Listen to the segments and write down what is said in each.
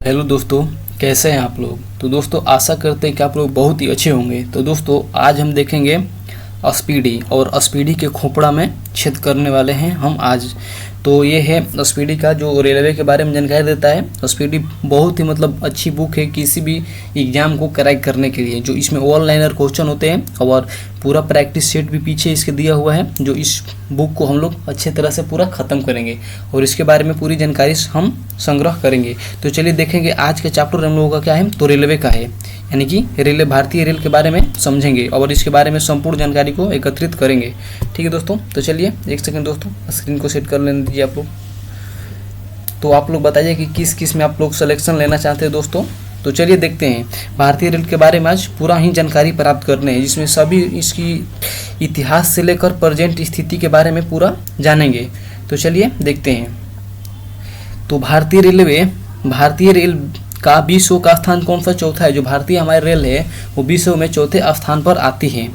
Hello दोस्तों, कैसे हैं आप लोग। तो दोस्तों आशा करते हैं कि आप लोग बहुत ही अच्छे होंगे। तो दोस्तों आज हम देखेंगे स्पीडी और स्पीडी के खोपड़ा में छेद करने वाले हैं हम आज। तो ये है स्पीडी का जो रेलवे के बारे में जानकारी देता है। स्पीडी बहुत ही अच्छी बुक है किसी भी एग्ज़ाम को क्रैक करने के लिए। जो इसमें ऑल लाइनर क्वेश्चन होते हैं और पूरा प्रैक्टिस सेट भी पीछे इसके दिया हुआ है, जो इस बुक को हम लोग अच्छे तरह से पूरा ख़त्म करेंगे और इसके बारे में पूरी जानकारी हम संग्रह करेंगे। तो चलिए देखेंगे आज के चैप्टर हम लोगों का क्या है। तो रेलवे का है, यानी कि रेलवे भारतीय रेल के बारे में समझेंगे और इसके बारे में संपूर्ण जानकारी को एकत्रित करेंगे। ठीक है दोस्तों, तो चलिए एक सेकंड दोस्तों स्क्रीन को सेट कर लेने दीजिए आप लोग। तो आप लोग बताइए कि किस किस में आप लोग सिलेक्शन लेना चाहते हैं दोस्तों। तो चलिए देखते हैं भारतीय रेल के बारे में आज पूरा ही जानकारी प्राप्त करने हैं, जिसमें सभी इसकी इतिहास से लेकर प्रेजेंट स्थिति के बारे में पूरा जानेंगे। तो चलिए देखते हैं। तो भारतीय रेल का विश्व का स्थान कौन सा चौथा है। जो भारतीय हमारी रेल है वो विश्व में चौथे स्थान पर आती है।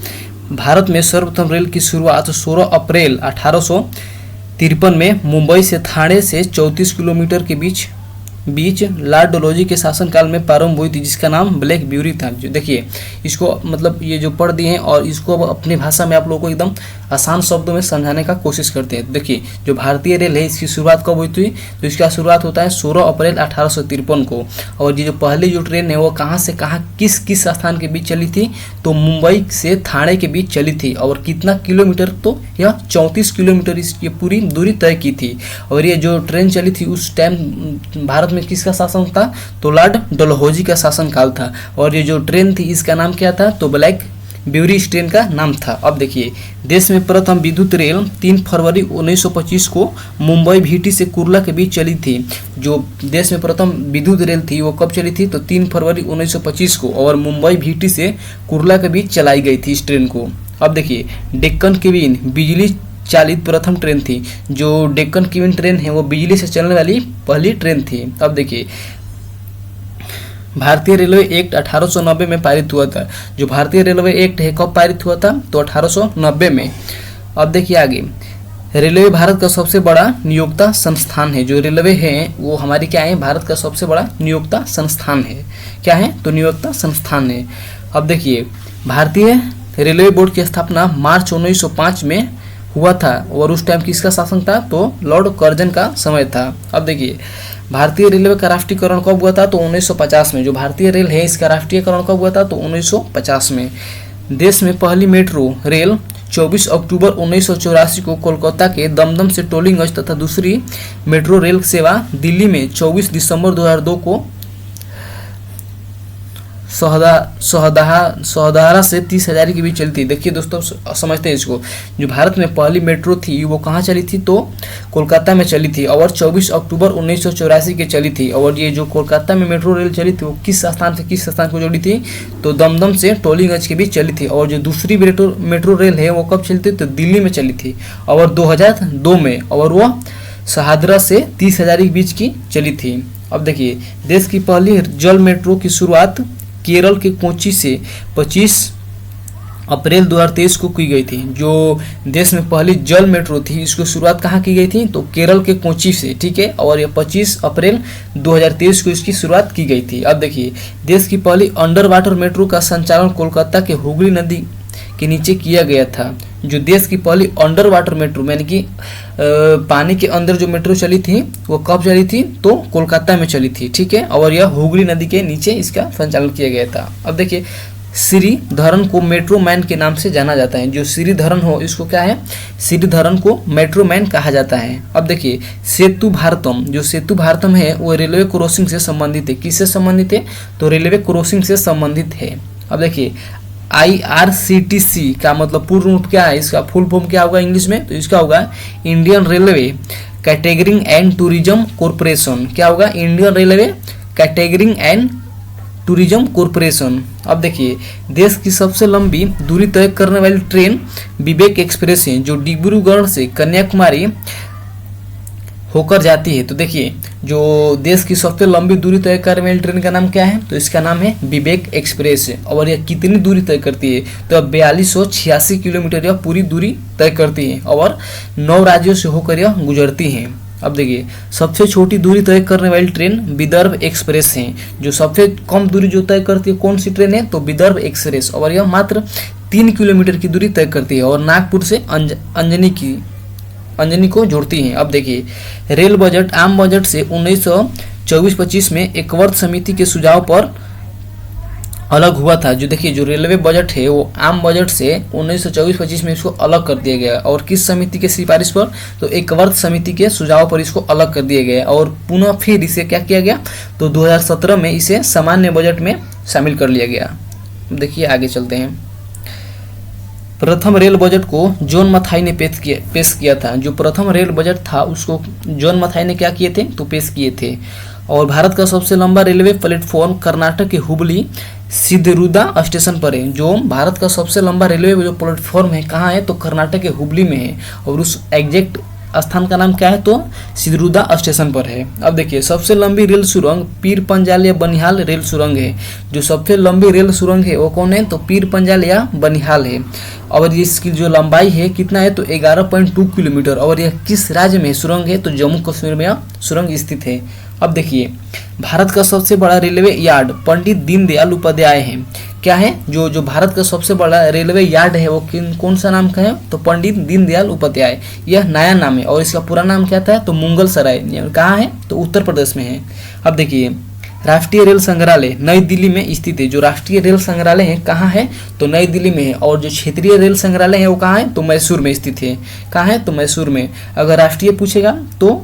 भारत में सर्वप्रथम रेल की शुरुआत 16 अप्रैल 1853 में मुंबई से थाने से 34 किलोमीटर के बीच लॉर्ड डलहौजी के शासनकाल में प्रारंभ हुई थी, जिसका नाम ब्लैक ब्यूरी था। जो देखिए इसको ये जो पढ़ दिए हैं और इसको अब अपनी भाषा में आप लोगों को एकदम आसान शब्दों में समझाने का कोशिश करते हैं। देखिए जो भारतीय रेल है इसकी शुरुआत कब हुई थी। तो इसका शुरुआत होता है 16 अप्रैल 1853 को। और ये जो पहली जो ट्रेन है वो कहाँ से कहाँ किस किस स्थान के बीच चली थी। तो मुंबई से थाने के बीच चली थी और कितना किलोमीटर, तो यह 34 किलोमीटर इसकी पूरी दूरी तय की थी। और ये जो ट्रेन चली थी उस टाइम भारत में किसका शासन था। तो लॉर्ड डलहौजी का शासनकाल था। और ये जो ट्रेन थी इसका नाम क्या था। तो ब्लैक ब्यूरी इस ट्रेन का नाम था। अब देखिए देश में प्रथम विद्युत रेल 3 फरवरी 1925 को मुंबई भीटी से कुर्ला के बीच चली थी। जो देश में प्रथम विद्युत रेल थी वो कब चली थी। तो 3 फरवरी 1925 को और मुंबई भीटी से कुर्ला के बीच चलाई गई थी इस ट्रेन को। अब देखिए डेक्कन क्वीन बिजली चालित प्रथम ट्रेन थी। जो डेक्कन क्वीन ट्रेन है वो बिजली से चलने वाली पहली ट्रेन थी। अब देखिए भारतीय रेलवे एक्ट 1890 में पारित हुआ था। जो भारतीय रेलवे एक्ट है कब पारित हुआ था। तो 1890 में। अब देखिए आगे, रेलवे भारत का सबसे बड़ा नियोक्ता संस्थान है। जो रेलवे है वो हमारी क्या है, भारत का सबसे बड़ा नियोक्ता संस्थान है। क्या है, तो नियोक्ता संस्थान है। अब देखिए भारतीय रेलवे बोर्ड की स्थापना मार्च 1905 में हुआ था और उस टाइम किसका शासन था। तो लॉर्ड कर्जन का समय था। अब देखिए भारतीय रेलवे का राष्ट्रीयकरण कब हुआ था। तो 1950 में। जो भारतीय रेल है इसका राष्ट्रीयकरण कब हुआ था। तो 1950 में। देश में पहली मेट्रो रेल 24 अक्टूबर 1984 को कोलकाता के दमदम से टोलिंगंज तथा दूसरी मेट्रो रेल सेवा दिल्ली में 24 दिसंबर 2002 को सोहदारा से 30,000 के बीच चली थी। देखिए दोस्तों समझते हैं इसको। जो भारत में पहली मेट्रो थी वो कहाँ चली थी। तो कोलकाता में चली थी और 24 अक्टूबर 1984 के चली थी। और ये जो कोलकाता में मेट्रो रेल चली थी वो किस स्थान से किस स्थान को जोड़ी थी। तो दमदम से टोलिंगंज के बीच चली थी। और जो दूसरी मेट्रो रेल है वो कब चली थी। तो दिल्ली में चली थी और 2002 में। और वह शहादरा से 30,000 के बीच की चली थी। अब देखिए देश की पहली जल मेट्रो की शुरुआत केरल के कोच्चि से 25 अप्रैल 2023 को की गई थी। जो देश में पहली जल मेट्रो थी इसको शुरुआत कहाँ की गई थी। तो केरल के कोच्चि से। ठीक है, और ये 25 अप्रैल 2023 को इसकी शुरुआत की गई थी। अब देखिए देश की पहली अंडर वाटर मेट्रो का संचालन कोलकाता के हुगली नदी के नीचे किया गया था। जो देश की पहली अंडर वाटर मेट्रो यानी कि पानी के अंदर जो मेट्रो चली थी वो कब चली थी। तो कोलकाता में चली थी। ठीक है, और यह हुगली नदी के नीचे इसका संचालन किया गया था। अब देखिए श्रीधरन को मेट्रो मैन के नाम से जाना जाता है। जो श्रीधरन हो इसको क्या है, श्रीधरन को मेट्रो मैन कहा जाता है। अब देखिए सेतु भारतम, जो सेतु भारतम है वो रेलवे क्रॉसिंग से संबंधित है। किससे संबंधित है। तो रेलवे क्रॉसिंग से संबंधित है। अब देखिए IRCTC का मतलब पूर्ण रूप क्या है, इसका फुल फॉर्म क्या होगा इंग्लिश में। तो इसका होगा Indian railway catering and tourism corporation. क्या होगा, Indian railway catering and tourism corporation. अब देखिए देश की सबसे लंबी दूरी तय करने वाली ट्रेन विवेक एक्सप्रेस है, जो डिब्रूगढ़ से कन्याकुमारी होकर जाती है। तो देखिए जो देश की सबसे लंबी दूरी तय करने वाली ट्रेन का नाम क्या है। तो इसका नाम है विवेक एक्सप्रेस। और यह कितनी दूरी तय करती है। तो 4286 किलोमीटर यह पूरी दूरी तय करती है और 9 राज्यों से होकर यह गुजरती है। अब देखिए सबसे छोटी दूरी तय करने वाली ट्रेन विदर्भ एक्सप्रेस है। जो सबसे कम दूरी जो तय करती है कौन सी ट्रेन है, तो विदर्भ एक्सप्रेस, और यह मात्र 3 किलोमीटर की दूरी तय करती है और नागपुर से अंजनी को जोड़ती है। अब देखिए रेल बजट आम बजट से 1924-25 में एकवर्त समिति के सुझाव पर अलग हुआ था। जो देखिए जो रेलवे बजट है वो आम बजट से 1924-25 में इसको अलग कर दिया गया, और किस समिति के सिफारिश पर, तो एकवर्त समिति के सुझाव पर इसको अलग कर दिया गया और पुनः फिर इसे क्या किया गया, तो 2017 में इसे सामान्य बजट में शामिल कर लिया गया। देखिए आगे चलते हैं। प्रथम रेल बजट को जॉन मथाई ने पेश किया था। जो प्रथम रेल बजट था उसको जॉन मथाई ने क्या किए थे, तो पेश किए थे। और भारत का सबसे लंबा रेलवे प्लेटफॉर्म कर्नाटक के हुबली सिद्धरुदा स्टेशन पर है। जो भारत का सबसे लंबा रेलवे जो प्लेटफॉर्म है कहाँ है, तो कर्नाटक के हुबली में है, और उस एग्जैक्ट स्थान का नाम क्या है, तो सिद्धरुदा स्टेशन पर है। अब देखिए सबसे लंबी रेल सुरंग पीर पंजाल या बनिहाल रेल सुरंग है। जो सबसे लंबी रेल सुरंग है वो कौन है, तो पीर पंजाल या बनिहाल है, और इसकी जो लंबाई है कितना है, तो 11.2 किलोमीटर, और यह किस राज्य में सुरंग है, तो जम्मू कश्मीर में यह सुरंग स्थित है। अब देखिए भारत का सबसे बड़ा रेलवे यार्ड पंडित दीनदयाल उपाध्याय है। क्या है, जो भारत का सबसे बड़ा रेलवे यार्ड है वो कौन सा नाम का है, तो पंडित दीनदयाल उपाध्याय, यह नया नाम है, और इसका पूरा नाम क्या था, तो मुगल सराय, कहाँ है, तो उत्तर प्रदेश में है। अब देखिए राष्ट्रीय रेल संग्रहालय नई दिल्ली में स्थित है। जो राष्ट्रीय रेल संग्रहालय है कहाँ है, तो नई दिल्ली में है, और जो क्षेत्रीय रेल संग्रहालय है वो कहाँ है, तो मैसूर में स्थित है। कहाँ है, तो मैसूर में। अगर राष्ट्रीय पूछेगा तो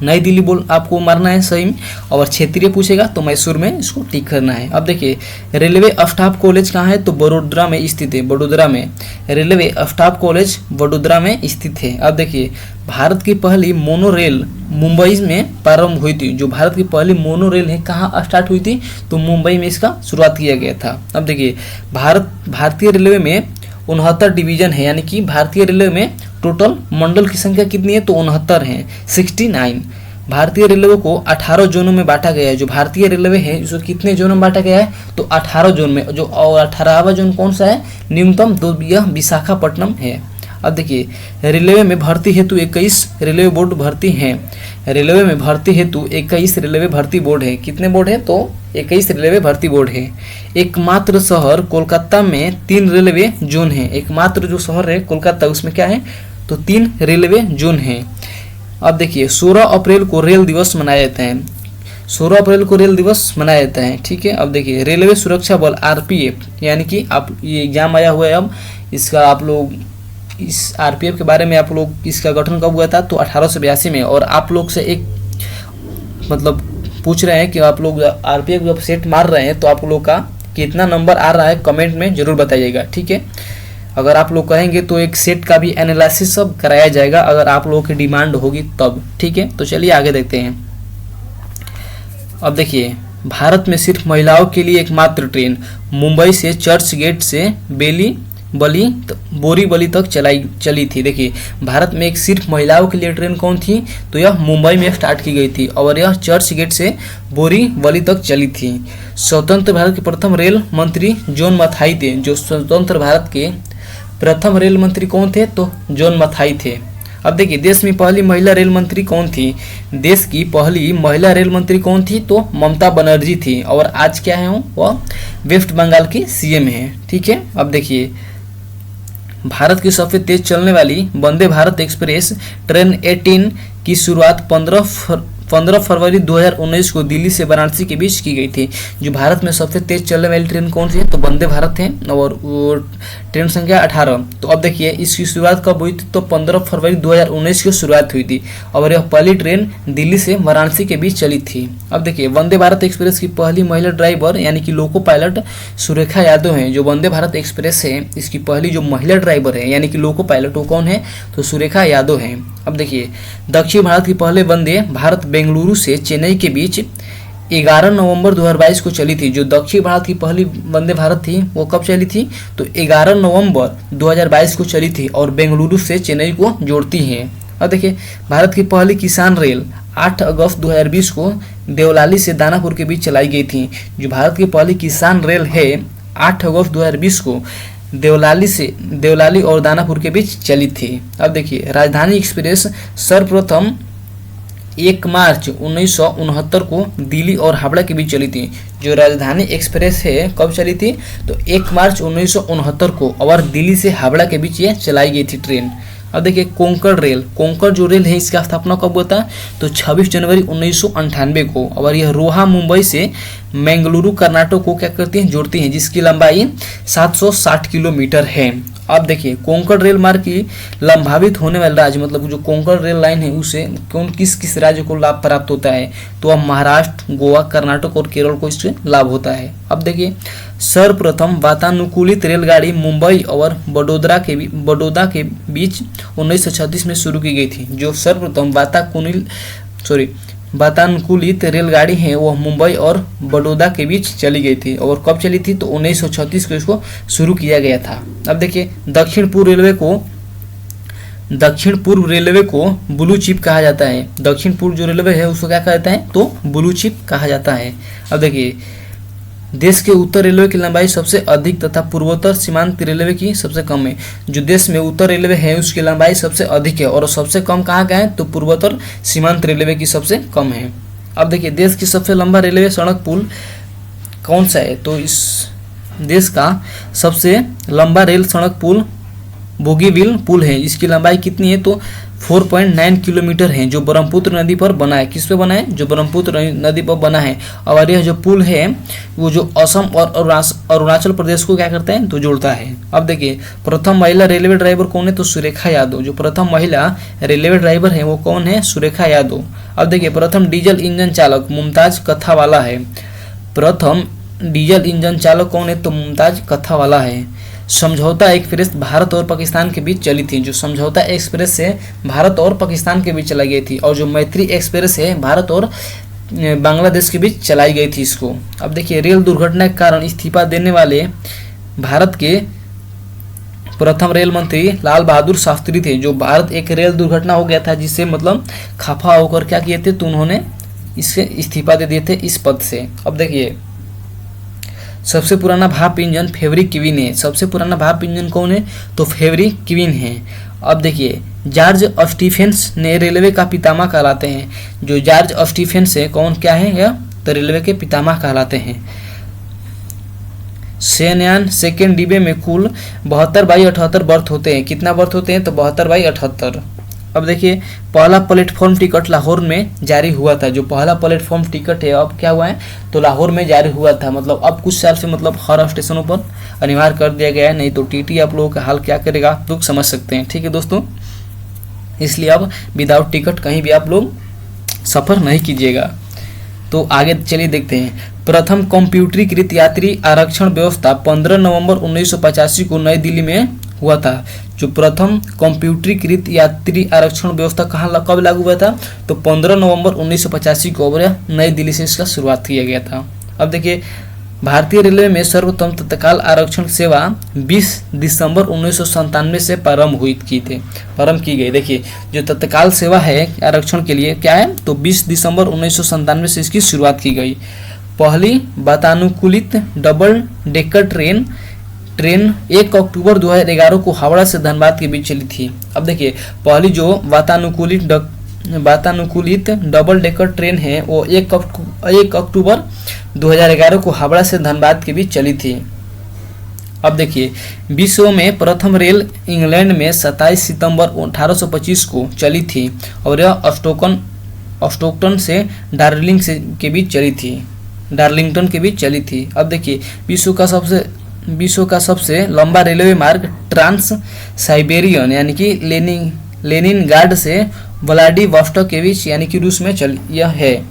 नई दिल्ली बोल आपको मारना है सही में, और क्षेत्रीय पूछेगा तो मैसूर में इसको टिक करना है। अब देखिए रेलवे स्टाफ कॉलेज कहाँ है, तो वडोदरा में स्थित है। वडोदरा में रेलवे स्टाफ कॉलेज वडोदरा में स्थित है। अब देखिए भारत की पहली मोनो रेल मुंबई में प्रारंभ हुई थी। जो भारत की पहली मोनो रेल है कहाँ स्टार्ट हुई थी, तो मुंबई में इसका शुरुआत किया गया था। अब देखिए भारतीय रेलवे में 69 डिवीजन है, यानी कि भारतीय रेलवे में टोटल मंडल की संख्या कितनी है, तो 69 है, 69। भारतीय रेलवे को 18 जोनों में बांटा गया है। जो भारतीय रेलवे है उसको कितने जोनों में बांटा गया है, तो 18 जोन में। जो और 18वां जोन कौन सा है, न्यूनतम 2, यह विशाखापट्टनम है। अब देखिए रेलवे में भर्ती हेतु 21 रेलवे बोर्ड भर्ती हैं। रेलवे में भर्ती हेतु 21 रेलवे भर्ती बोर्ड है। कितने बोर्ड है, तो 21 रेलवे भर्ती बोर्ड है। एकमात्र शहर कोलकाता में 3 रेलवे जोन है। एकमात्र जो शहर है कोलकाता उसमें क्या है, तो 3 रेलवे जोन है। अब देखिए 16 अप्रैल को रेल दिवस मनाया जाता है। 16 अप्रैल को रेल दिवस मनाया जाता है, ठीक है। अब देखिए रेलवे सुरक्षा बल आरपीएफ, यानी कि आप ये एग्जाम आया हुआ है, अब इसका आप लोग इस आरपीएफ के बारे में आप लोग इसका गठन कब हुआ था, तो 1882 में। और आप लोग से एक मतलब पूछ रहे हैं कि आप लोग आरपीएफ जब सेट मार रहे हैं तो आप लोग का कितना नंबर आ रहा है, कमेंट में जरूर बताइएगा, ठीक है। अगर आप लोग कहेंगे तो एक सेट का भी एनालिसिस सब कराया जाएगा, अगर आप लोगों की डिमांड होगी तब, ठीक है। तो चलिए आगे देखते हैं। अब देखिए भारत में सिर्फ महिलाओं के लिए एकमात्र ट्रेन मुंबई से चर्च गेट से बोरीवली तक चली थी। देखिए भारत में एक सिर्फ महिलाओं के लिए ट्रेन कौन थी, तो यह मुंबई में स्टार्ट की गई थी, और यह चर्च गेट से बोरीवली तक चली थी। स्वतंत्र भारत के प्रथम रेल मंत्री जॉन मथाई थे। जो स्वतंत्र भारत के प्रथम रेल मंत्री कौन थे, तो जॉन मथाई थे। अब देखिए देश में पहली महिला रेल मंत्री कौन थी, देश की पहली महिला रेल मंत्री कौन थी, तो ममता बनर्जी थी, और आज क्या है वह वेस्ट बंगाल की सीएम है, ठीक है। अब देखिए भारत की सबसे तेज चलने वाली वंदे भारत एक्सप्रेस ट्रेन 18 की शुरुआत 15 फरवरी 2019 को दिल्ली से वाराणसी के बीच की गई थी। जो भारत में सबसे तेज चलने वाली ट्रेन कौन सी है, तो वंदे भारत है, और वो ट्रेन संख्या 18। तो अब देखिए इसकी शुरुआत कब हुई थी, तो 15 फरवरी 2019 की शुरुआत हुई थी, और यह पहली ट्रेन दिल्ली से वाराणसी के बीच चली थी। अब देखिए वंदे भारत एक्सप्रेस की पहली महिला ड्राइवर यानी कि लोको पायलट सुरेखा यादव हैं। जो वंदे भारत एक्सप्रेस है इसकी पहली जो महिला ड्राइवर है यानी कि लोको पायलट वो कौन है, तो सुरेखा यादव हैं। अब देखिए दक्षिण भारत की पहले वंदे भारत बेंगलुरु से चेन्नई के बीच 11 नवंबर 2022 को चली थी। जो दक्षिण भारत की पहली वंदे भारत थी वो कब चली थी, तो 11 नवंबर 2022 को चली थी, और बेंगलुरु से चेन्नई को जोड़ती है। और देखिए भारत की पहली किसान रेल 8 अगस्त 2020 को देवलाली से दानापुर के बीच चलाई गई थी। जो भारत की पहली किसान रेल है 8 अगस्त 2020 को देवलाली और दानापुर के बीच चली थी। अब देखिए राजधानी एक्सप्रेस सर्वप्रथम 1 मार्च 1969 को दिल्ली और हावड़ा के बीच चली थी। जो राजधानी एक्सप्रेस है कब चली थी, तो 1 मार्च 1969 को और दिल्ली से हावड़ा के बीच ये चलाई गई थी ट्रेन। अब देखिए कोंकण जो रेल है इसका स्थापना कब हुआ था, तो 26 जनवरी 1998 को। और यह रोहा मुंबई से बेंगलुरु कर्नाटक को क्या करती हैं, जोड़ती हैं, जिसकी लंबाई 760 किलोमीटर है। अब देखिए कोंकण रेल मार्ग की लंबावित होने वाले राज्य, मतलब जो कोंकण रेल लाइन है उसे किस किस राज्य को लाभ प्राप्त होता है, तो अब महाराष्ट्र, गोवा, कर्नाटक और केरल को इससे लाभ होता है। अब देखिए सर्वप्रथम वातानुकूलित रेलगाड़ी मुंबई और बड़ौदा के बीच 1936 में शुरू की गई थी। जो सर्वप्रथम वातानुकूलित रेलगाड़ी है वह मुंबई और बड़ौदा के बीच चली गई थी। और कब चली थी, तो 1936 को इसको शुरू किया गया था। अब देखिए दक्षिण पूर्व रेलवे को ब्लू चिप कहा जाता है। दक्षिण पूर्व जो रेलवे है उसको क्या कहा जाता है, तो ब्लू चिप कहा जाता है। अब देखिए देश के उत्तर रेलवे की लंबाई सबसे अधिक तथा पूर्वोत्तर सीमांत रेलवे की सबसे कम है। जो देश में उत्तर रेलवे है उसकी लंबाई सबसे अधिक है और सबसे कम कहाँ का है, तो पूर्वोत्तर सीमांत रेलवे की सबसे कम है। अब देखिए देश की सबसे लंबा रेलवे सड़क पुल कौन सा है, तो इस देश का सबसे लंबा रेल सड़क पुल बोगीबिल पुल है। इसकी लंबाई कितनी है, तो 4.9 किलोमीटर है, जो ब्रह्मपुत्र नदी पर बना है। किस पे बना है, जो ब्रह्मपुत्र नदी पर बना है। और यह जो पुल है वो जो असम और अरुणाचल प्रदेश को क्या करता है, तो जोड़ता है। अब देखिए प्रथम महिला रेलवे ड्राइवर कौन है, तो सुरेखा यादव। जो प्रथम महिला रेलवे ड्राइवर है वो कौन है, सुरेखा यादव। अब देखिए प्रथम डीजल इंजन चालक मुमताज कथावाला है। प्रथम डीजल इंजन चालक कौन है, तो मुमताज कथावाला है। समझौता एक्सप्रेस भारत और पाकिस्तान के बीच चली थी। जो समझौता एक्सप्रेस है भारत और पाकिस्तान के बीच चलाई गई थी। और जो मैत्री एक्सप्रेस है भारत और बांग्लादेश के बीच चलाई गई थी इसको। अब देखिए रेल दुर्घटना के कारण इस्तीफा देने वाले भारत के प्रथम रेल मंत्री लाल बहादुर शास्त्री थे। जो भारत एक रेल दुर्घटना हो गया था जिससे मतलब खफा होकर क्या किए थे, तो उन्होंने इससे इस्तीफा दे दिए थे इस पद से। अब देखिए सबसे पुराना भाप इंजन फेवरिक क्वीन है। सबसे पुराना भाप इंजन कौन है, तो फेवरिक क्वीन है। अब देखिए जॉर्ज स्टीफेंस ने रेलवे का पितामह कहलाते हैं। जो जॉर्ज स्टीफेंस है कौन क्या है, यह तो रेलवे के पितामह कहलाते हैं। शयनयान सेकेंड डिब्बे में कुल 72/78 बर्थ होते हैं। कितना बर्थ होते हैं, तो 72/78। अब देखिए पहला प्लेटफॉर्म टिकट लाहौर में जारी हुआ था। जो पहला प्लेटफॉर्म टिकट है अब क्या हुआ है, तो लाहौर में जारी हुआ था। मतलब अब कुछ साल से मतलब हर स्टेशनों पर अनिवार्य कर दिया गया है, नहीं तो टीटी आप लोगों का हाल क्या करेगा आप लोग समझ सकते हैं। ठीक है दोस्तों, इसलिए अब विदाउट टिकट कहीं भी आप लोग सफ़र नहीं कीजिएगा। तो आगे चलिए देखते हैं। प्रथम कंप्यूटरीकृत यात्री आरक्षण व्यवस्था 15 नवंबर 1985 को नई दिल्ली में हुआ था। जो प्रथम कंप्यूटरीकृत यात्री आरक्षण व्यवस्था कहाँ कब लागू हुआ था, तो 15 नवंबर 1985 को और नई दिल्ली से इसका शुरुआत किया गया था। अब देखिए भारतीय रेलवे में सर्वोत्तम तत्काल आरक्षण सेवा 20 दिसंबर 1997 से प्रारंभ की गई। देखिए जो तत्काल सेवा है आरक्षण के लिए क्या है, तो 20 दिसंबर 1997 से इसकी शुरुआत की गई। पहली वातानुकूलित डबल डेकर ट्रेन 1 अक्टूबर 2011 को हावड़ा से धनबाद के बीच चली थी। अब देखिए पहली जो वातानुकूलित डबल डेकर ट्रेन है वो 1 अक्टूबर 2011 को हावड़ा से धनबाद के बीच चली थी। अब देखिए विश्व में प्रथम रेल इंग्लैंड में 27 सितंबर 1825 को चली थी और यह स्टोकटन से डार्लिंगटन के बीच चली थी। अब देखिए विश्व का सबसे लंबा रेलवे मार्ग ट्रांस साइबेरियन यानी कि लेनिनग्राड से व्लादिवोस्टोक के बीच यानी कि रूस में यह है।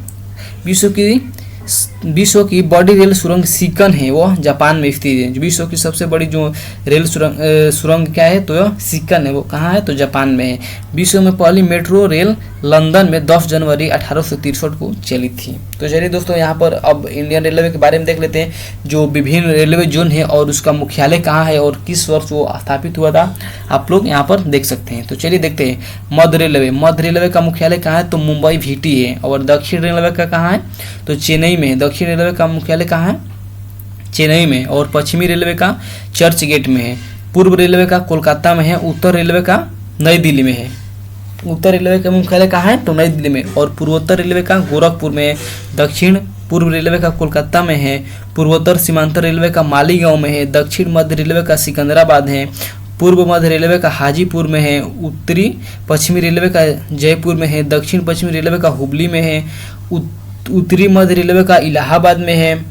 विश्व की बड़ी रेल सुरंग सिकन है, वो जापान में स्थित है। विश्व की सबसे बड़ी जो रेल सुरंग क्या है, तो यह सिकन है, वो कहाँ है, तो जापान में है। विश्व में पहली मेट्रो रेल लंदन में 10 जनवरी 1863 को चली थी। तो चलिए दोस्तों यहाँ पर अब इंडियन रेलवे के बारे में देख लेते हैं, जो विभिन्न रेलवे जोन है और उसका मुख्यालय कहाँ है और किस वर्ष वो स्थापित हुआ था, आप लोग यहाँ पर देख सकते हैं। तो चलिए देखते हैं मध्य रेलवे का मुख्यालय कहाँ है, तो मुंबई VT है। और दक्षिण रेलवे का कहाँ है, तो चेन्नई में। दक्षिण रेलवे का मुख्यालय कहाँ है, चेन्नई में। और पश्चिमी रेलवे का चर्च गेट में है। पूर्व रेलवे का कोलकाता में है। उत्तर रेलवे का नई दिल्ली में है। उत्तर रेलवे का मुख्यालय कहाँ है? तो नई दिल्ली में। और पूर्वोत्तर रेलवे का गोरखपुर में है। दक्षिण पूर्व रेलवे का कोलकाता में है। पूर्वोत्तर सीमांतर रेलवे का मालीगांव में है। दक्षिण मध्य रेलवे का सिकंदराबाद है। पूर्व मध्य रेलवे का हाजीपुर में है। उत्तरी पश्चिमी रेलवे का जयपुर में है। दक्षिण पश्चिमी रेलवे का हुबली में है। उत्तरी मध्य रेलवे का इलाहाबाद में है।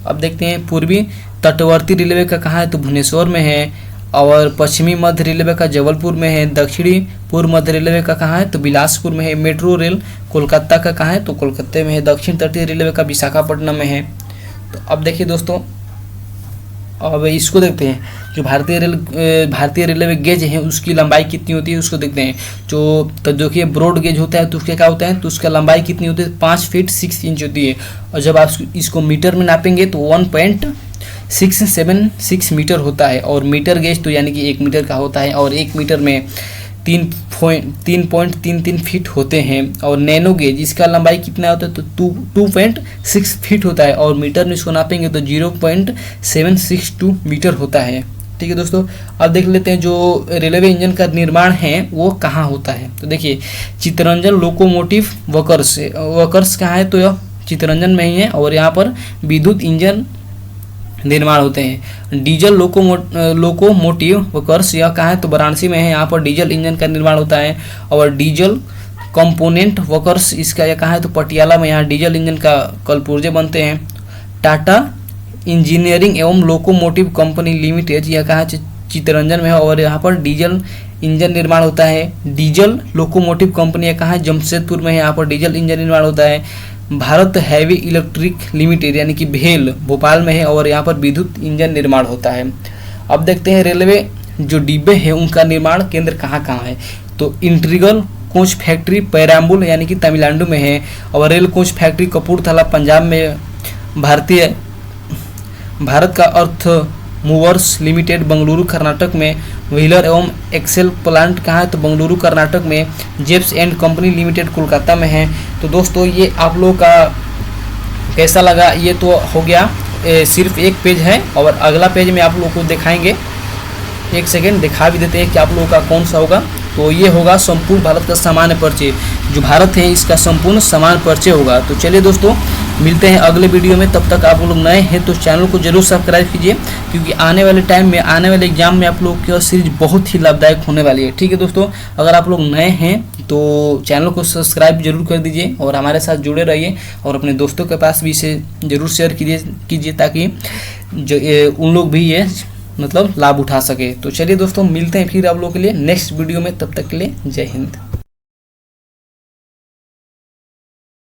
अब देखते हैं पूर्वी तटवर्ती रेलवे का कहाँ है? तो भुवनेश्वर में है। और पश्चिमी मध्य रेलवे का जबलपुर में है। दक्षिणी पूर्व मध्य रेलवे का कहाँ है? तो बिलासपुर में है। मेट्रो रेल कोलकाता का कहाँ है? तो कोलकाता में है। दक्षिण तटीय रेलवे का विशाखापट्टनम में है। तो अब देखिए दोस्तों, अब इसको देखते हैं, जो भारतीय रेलवे गेज है उसकी लंबाई कितनी होती है उसको देखते हैं। तो देखिए ब्रॉड गेज होता है तो उसके क्या होता है? तो उसका लंबाई कितनी होती है? 5 फीट 6 इंच होती है। और जब आप इसको मीटर में नापेंगे तो 1.676 मीटर होता है। और मीटर गेज तो यानी कि 1 मीटर का होता है। और 1 मीटर में 3.33 फीट होते हैं। और नैनो गेज इसका लंबाई कितना होता है? तो 2.6 फीट होता है। और मीटर में इसको नापेंगे तो 0.762 मीटर होता है। ठीक है दोस्तों, अब देख लेते हैं जो रेलवे इंजन का निर्माण है वो कहाँ होता है। तो देखिए चित्तरंजन लोकोमोटिव वर्कर्स कहाँ है? तो यह चित्तरंजन में ही है। और यहाँ पर विद्युत इंजन निर्माण होते हैं। डीजल लोकोमोटिव वर्कर्स यह कहाँ है? तो वाराणसी में है। यहाँ पर डीजल इंजन का निर्माण होता है। और डीजल कंपोनेंट वर्कर्स इसका यह कहाँ है? तो पटियाला में। यहाँ डीजल इंजन का कलपुर्जे बनते हैं। टाटा इंजीनियरिंग एवं लोकोमोटिव कंपनी लिमिटेड यह कहाँ है? चित्तरंजन में है। और यहाँ पर डीजल इंजन निर्माण होता है। डीजल लोकोमोटिव कंपनी यह कहाँ है? जमशेदपुर में है। यहाँ पर डीजल इंजन निर्माण होता है। भारत हैवी इलेक्ट्रिक लिमिटेड यानी कि भेल भोपाल में है। और यहाँ पर विद्युत इंजन निर्माण होता है। अब देखते हैं रेलवे जो डिब्बे हैं उनका निर्माण केंद्र कहाँ कहाँ है। तो इंटीग्रल कोच फैक्ट्री पेराम्बुल यानी कि तमिलनाडु में है। और rail coach factory Kapurthala Punjab में। भारत का अर्थ मूवर्स लिमिटेड बेंगलुरु कर्नाटक में। व्हीलर एवं एक्सेल प्लांट कहाँ है? तो बेंगलुरु कर्नाटक में। जेप्स एंड कंपनी लिमिटेड कोलकाता में है। तो दोस्तों ये आप लोगों का कैसा लगा? ये तो हो गया सिर्फ एक पेज है। और अगला पेज में आप लोगों को दिखाएंगे। एक सेकेंड दिखा भी देते हैं कि आप लोगों का कौन सा होगा। तो ये होगा संपूर्ण भारत का सामान्य परिचय। जो भारत है इसका संपूर्ण सामान्य परिचय होगा। तो चलिए दोस्तों मिलते हैं अगले वीडियो में। तब तक आप लोग नए हैं तो चैनल को जरूर सब्सक्राइब कीजिए, क्योंकि आने वाले टाइम में आने वाले एग्जाम में आप लोग की सीरीज बहुत ही लाभदायक होने वाली है। ठीक है दोस्तों, अगर आप लोग नए हैं तो चैनल को सब्सक्राइब जरूर कर दीजिए और हमारे साथ जुड़े रहिए। और अपने दोस्तों के पास भी इसे जरूर शेयर कीजिए ताकि जो उन लोग भी ये मतलब लाभ उठा सके। तो चलिए दोस्तों मिलते हैं फिर आप लोगों के लिए नेक्स्ट वीडियो में। तब तक के लिए जय हिंद।